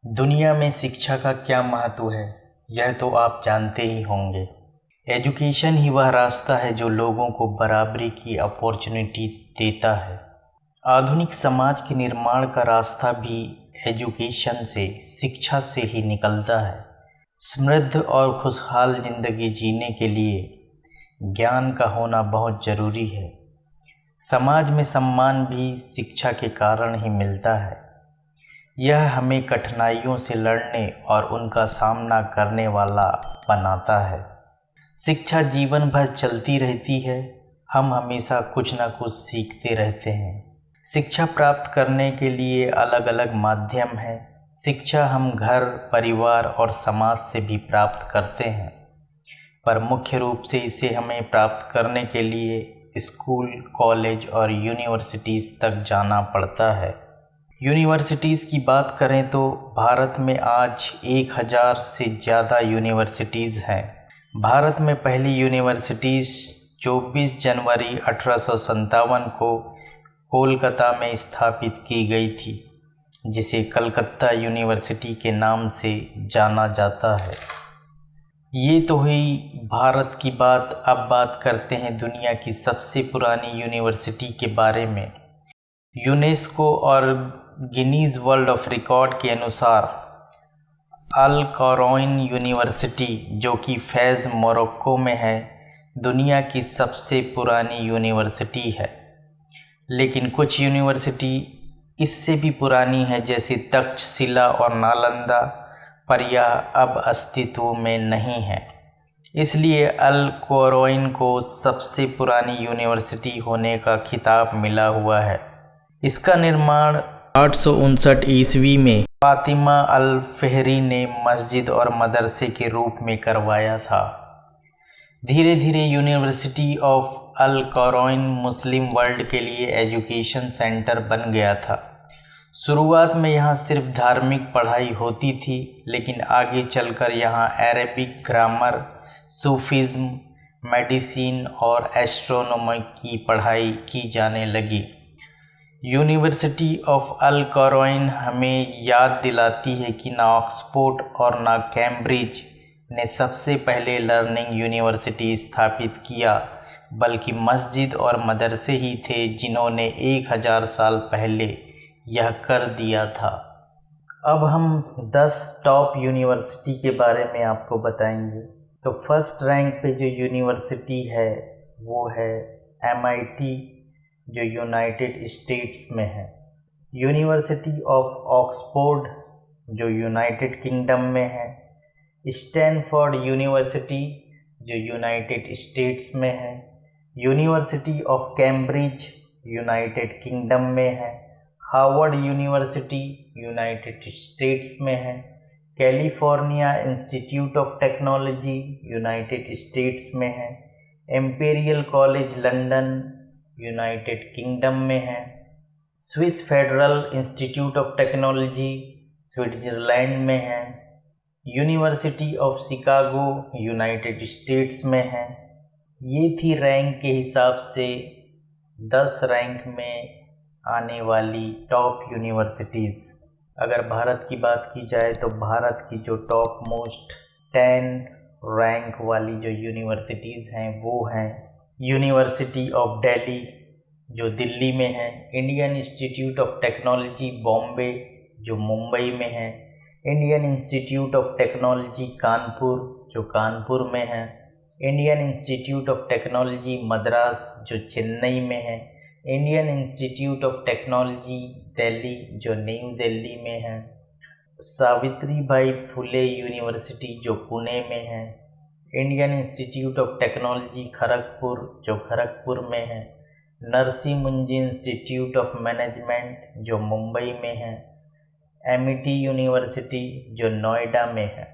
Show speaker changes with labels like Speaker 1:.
Speaker 1: दुनिया में शिक्षा का क्या महत्व है, यह तो आप जानते ही होंगे। एजुकेशन ही वह रास्ता है जो लोगों को बराबरी की अपॉर्चुनिटी देता है। आधुनिक समाज के निर्माण का रास्ता भी एजुकेशन से, शिक्षा से ही निकलता है। समृद्ध और खुशहाल जिंदगी जीने के लिए ज्ञान का होना बहुत ज़रूरी है। समाज में सम्मान भी शिक्षा के कारण ही मिलता है। यह हमें कठिनाइयों से लड़ने और उनका सामना करने वाला बनाता है। शिक्षा जीवन भर चलती रहती है। हम हमेशा कुछ न कुछ सीखते रहते हैं। शिक्षा प्राप्त करने के लिए अलग अलग माध्यम हैं। शिक्षा हम घर, परिवार और समाज से भी प्राप्त करते हैं, पर मुख्य रूप से इसे हमें प्राप्त करने के लिए स्कूल, कॉलेज और यूनिवर्सिटीज़ तक जाना पड़ता है। यूनिवर्सिटीज़ की बात करें तो भारत में आज 1000 से ज़्यादा यूनिवर्सिटीज़ हैं। भारत में पहली यूनिवर्सिटीज़ 24 जनवरी 1857 को कोलकाता में स्थापित की गई थी, जिसे कलकत्ता यूनिवर्सिटी के नाम से जाना जाता है। ये तो हुई भारत की बात। अब बात करते हैं दुनिया की सबसे पुरानी यूनिवर्सिटी के बारे में। यूनेस्को और गिनीज वर्ल्ड ऑफ रिकॉर्ड के अनुसार अल क़ुरैन यूनिवर्सिटी, जो कि फैज़, मोरक्को में है, दुनिया की सबसे पुरानी यूनिवर्सिटी है। लेकिन कुछ यूनिवर्सिटी इससे भी पुरानी है, जैसे तक्षशिला और नालंदा, पर यह अब अस्तित्व में नहीं है। इसलिए अल क़ुरैन को सबसे पुरानी यूनिवर्सिटी होने का खिताब मिला हुआ है। इसका निर्माण 859 ईस्वी में फातिमा अल फ़हरी ने मस्जिद और मदरसे के रूप में करवाया था। धीरे धीरे यूनिवर्सिटी ऑफ अल क़ुरैन मुस्लिम वर्ल्ड के लिए एजुकेशन सेंटर बन गया था। शुरुआत में यहाँ सिर्फ धार्मिक पढ़ाई होती थी, लेकिन आगे चलकर यहाँ अरेबिक ग्रामर, सूफिज़्म, मेडिसिन और एस्ट्रोनॉमी की पढ़ाई की जाने लगी। यूनिवर्सिटी ऑफ अल क़ुरैन हमें याद दिलाती है कि ना ऑक्सफोर्ड और ना कैम्ब्रिज ने सबसे पहले लर्निंग यूनिवर्सिटी स्थापित किया, बल्कि मस्जिद और मदरसे ही थे जिन्होंने 1000 साल पहले यह कर दिया था। अब हम 10 टॉप यूनिवर्सिटी के बारे में आपको बताएंगे। तो फर्स्ट रैंक पे जो यूनिवर्सिटी है वो है MIT, जो यूनाइटेड स्टेट्स में है। यूनिवर्सिटी ऑफ ऑक्सफोर्ड, जो यूनाइटेड किंगडम में है। स्टैनफोर्ड यूनिवर्सिटी, जो यूनाइटेड स्टेट्स में है। University of Cambridge, United kingdom में है। हार्वर्ड यूनिवर्सिटी, यूनाइटेड स्टेट्स में है। California institute of technology, United states में है। Imperial college London, United kingdom में है। Swiss federal institute of technology, Switzerland में है। University of Chicago, United states में है। ये थी रैंक के हिसाब से 10 रैंक में आने वाली टॉप यूनिवर्सिटीज़। अगर भारत की बात की जाए तो भारत की जो टॉप मोस्ट 10 रैंक वाली जो यूनिवर्सिटीज़ हैं वो हैं यूनिवर्सिटी ऑफ दिल्ली, जो दिल्ली में है। Indian institute of technology Bombay, जो मुंबई में है। Indian institute of technology Kanpur, जो कानपुर में है। Indian institute of technology Madras, जो चेन्नई में है। Indian institute of technology Delhi, जो न्यू दिल्ली में है। सावित्रीबाई फुले यूनिवर्सिटी, जो पुणे में है। Indian institute of technology Kharagpur, जो खड़गपुर में है। नरसी मुंजी इंस्टीट्यूट ऑफ मैनेजमेंट, जो मुंबई में है। MIT यूनिवर्सिटी, जो नोएडा में है।